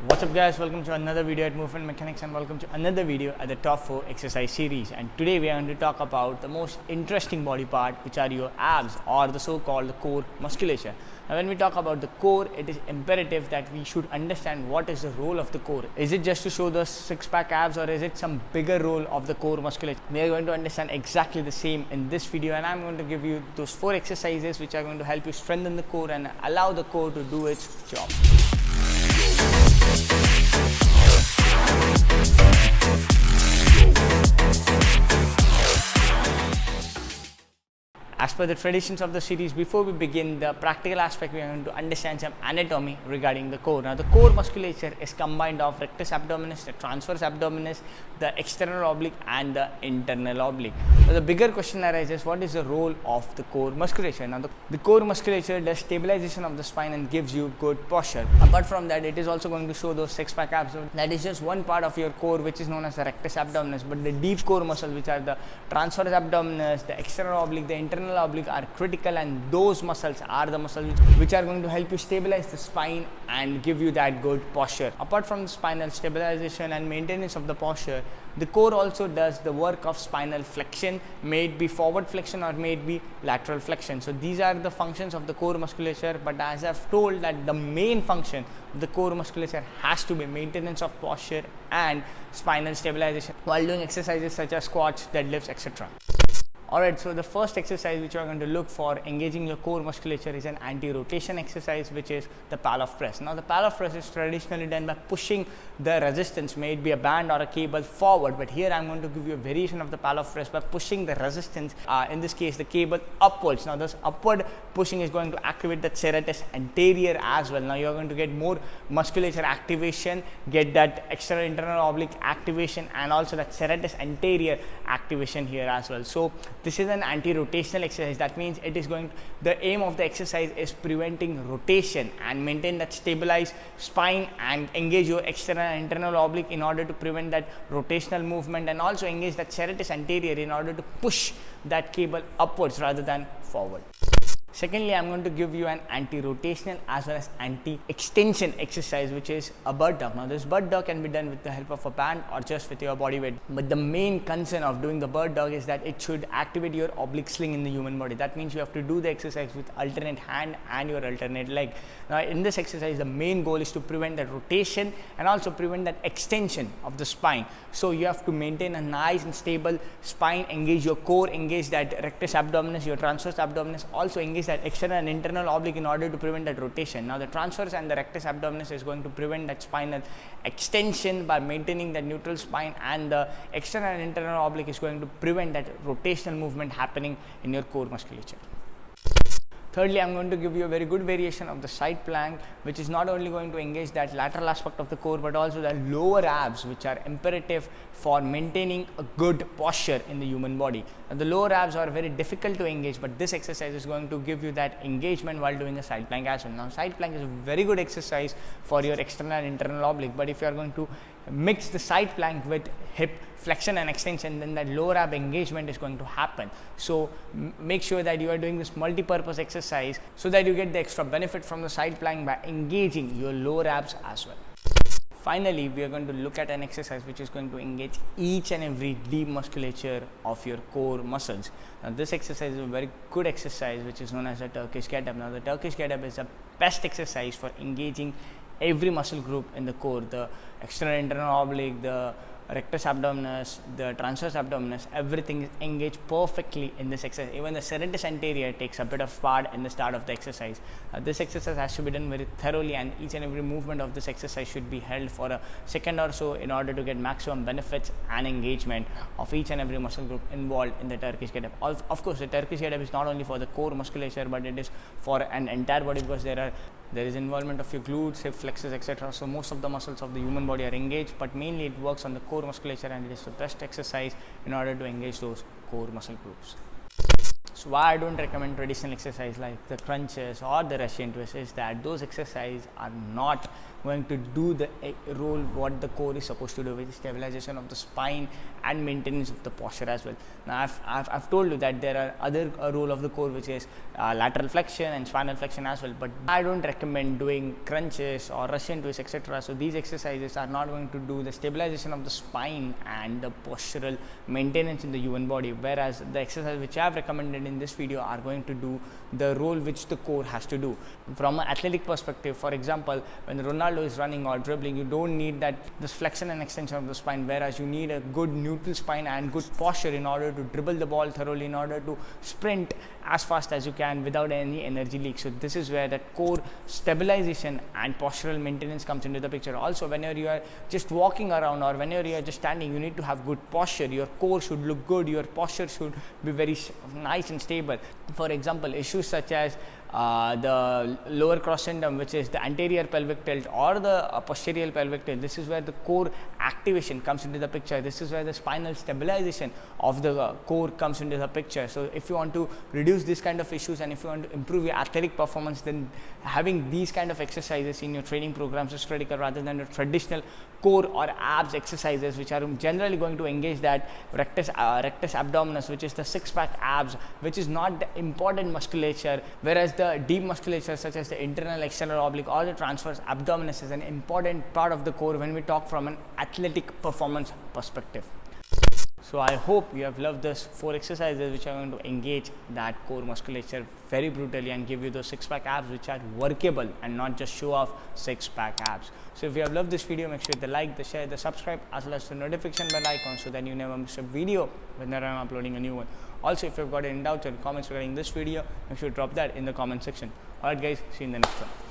What's up guys, welcome to another video at Movement Mechanics and welcome to another video at the top 4 exercise series. And today we are going to talk about the most interesting body part, which are your abs or the so-called core musculature. Now when we talk about the core, it is imperative that we should understand what is the role of the core. Is it just to show the six-pack abs or is it some bigger role of the core musculature? We are going to understand exactly the same in this video, and I'm going to give you those 4 exercises which are going to help you strengthen the core and allow the core to do its job. As per the traditions of the series, before we begin the practical aspect, we are going to understand some anatomy regarding the core. Now, the core musculature is combined of rectus abdominis, the transverse abdominis, the external oblique and the internal oblique. Now, the bigger question arises, what is the role of the core musculature? Now, the core musculature does stabilization of the spine and gives you good posture. Apart from that, it is also going to show those six-pack abs. So that is just one part of your core which is known as the rectus abdominis, but the deep core muscle, which are the transverse abdominis, the external oblique, the internal oblique, are critical, and those muscles are the muscles which are going to help you stabilize the spine and give you that good posture. Apart from the spinal stabilization and maintenance of the posture, the core also does the work of spinal flexion, may it be forward flexion or may it be lateral flexion. So these are the functions of the core musculature, but as I've told that the main function of the core musculature has to be maintenance of posture and spinal stabilization while doing exercises such as squats, deadlifts, etc. Alright, so the first exercise which you are going to look for engaging your core musculature is an anti-rotation exercise, which is the pal-off press. Now, the pal-off press is traditionally done by pushing the resistance, may it be a band or a cable, forward, but here I am going to give you a variation of the pal-off press by pushing the resistance, in this case the cable, upwards. Now, this upward pushing is going to activate the serratus anterior as well. Now, you are going to get more musculature activation, get that external internal oblique activation, and also that serratus anterior activation here as well. So this is an anti-rotational exercise. That means it is going to, the aim of the exercise is preventing rotation and maintain that stabilized spine and engage your external and internal oblique in order to prevent that rotational movement, and also engage that serratus anterior in order to push that cable upwards rather than forward. Secondly, I am going to give you an anti-rotational as well as anti-extension exercise, which is a bird dog. Now, this bird dog can be done with the help of a band or just with your body weight. But the main concern of doing the bird dog is that it should activate your oblique sling in the human body. That means you have to do the exercise with alternate hand and your alternate leg. Now, in this exercise, the main goal is to prevent that rotation and also prevent that extension of the spine. So you have to maintain a nice and stable spine, engage your core, engage that rectus abdominis, your transverse abdominis, also engage that external and internal oblique in order to prevent that rotation. Now, the transverse and the rectus abdominis is going to prevent that spinal extension by maintaining the neutral spine, and the external and internal oblique is going to prevent that rotational movement happening in your core musculature. Thirdly, I am going to give you a very good variation of the side plank, which is not only going to engage that lateral aspect of the core, but also the lower abs, which are imperative for maintaining a good posture in the human body. Now, the lower abs are very difficult to engage, but this exercise is going to give you that engagement while doing a side plank as well. Now, side plank is a very good exercise for your external and internal oblique, but if you are going to mix the side plank with hip flexion and extension, then that lower ab engagement is going to happen. So make sure that you are doing this multi-purpose exercise so that you get the extra benefit from the side plank by engaging your lower abs as well. Finally, we are going to look at an exercise which is going to engage each and every deep musculature of your core muscles. Now, this exercise is a very good exercise which is known as the Turkish get-up. Now, the Turkish get-up is the best exercise for engaging every muscle group in the core, the external internal oblique, the rectus abdominis, the transverse abdominis, everything is engaged perfectly in this exercise. Even the serratus anterior takes a bit of part in the start of the exercise. This exercise has to be done very thoroughly, and each and every movement of this exercise should be held for a second or so in order to get maximum benefits and engagement of each and every muscle group involved in the Turkish get-up. Of course, the Turkish get-up is not only for the core musculature, but it is for an entire body, because there is involvement of your glutes, hip flexors, etc. So most of the muscles of the human body are engaged, but mainly it works on the core musculature, and it is the best exercise in order to engage those core muscle groups. So why I don't recommend traditional exercise like the crunches or the Russian twist is that those exercises are not going to do the role what the core is supposed to do, which is stabilization of the spine and maintenance of the posture as well. Now I've told you that there are other role of the core, which is lateral flexion and spinal flexion as well, but I don't recommend doing crunches or Russian twists, etc. So these exercises are not going to do the stabilization of the spine and the postural maintenance in the human body, whereas the exercise which I have recommended in this video are going to do the role which the core has to do. From an athletic perspective, for example, when Ronaldo is running or dribbling, you don't need this flexion and extension of the spine, whereas you need a good neutral spine and good posture in order to dribble the ball thoroughly, in order to sprint as fast as you can without any energy leak. So this is where that core stabilization and postural maintenance comes into the picture. Also, whenever you are just walking around or whenever you are just standing, you need to have good posture. Your core should look good, your posture should be very nice and stable. For example, issues such as the lower cross syndrome, which is the anterior pelvic tilt or the posterior pelvic tilt, this is where the core activation comes into the picture. This is where the spinal stabilization of the core comes into the picture. So if you want to reduce this kind of issues and if you want to improve your athletic performance, then having these kind of exercises in your training programs is critical, rather than the traditional core or abs exercises, which are generally going to engage that rectus abdominis, which is the six-pack abs, which is not the important musculature, whereas the deep musculature such as the internal, external oblique or the transverse abdominis is an important part of the core when we talk from an athletic performance perspective. So I hope you have loved this 4 exercises which are going to engage that core musculature very brutally and give you those six-pack abs which are workable and not just show off six-pack abs. So if you have loved this video, make sure to like, the share, the subscribe as well as the notification bell icon so that you never miss a video whenever I am uploading a new one. Also, if you have got any doubts or comments regarding this video, make sure to drop that in the comment section. Alright guys, see you in the next one.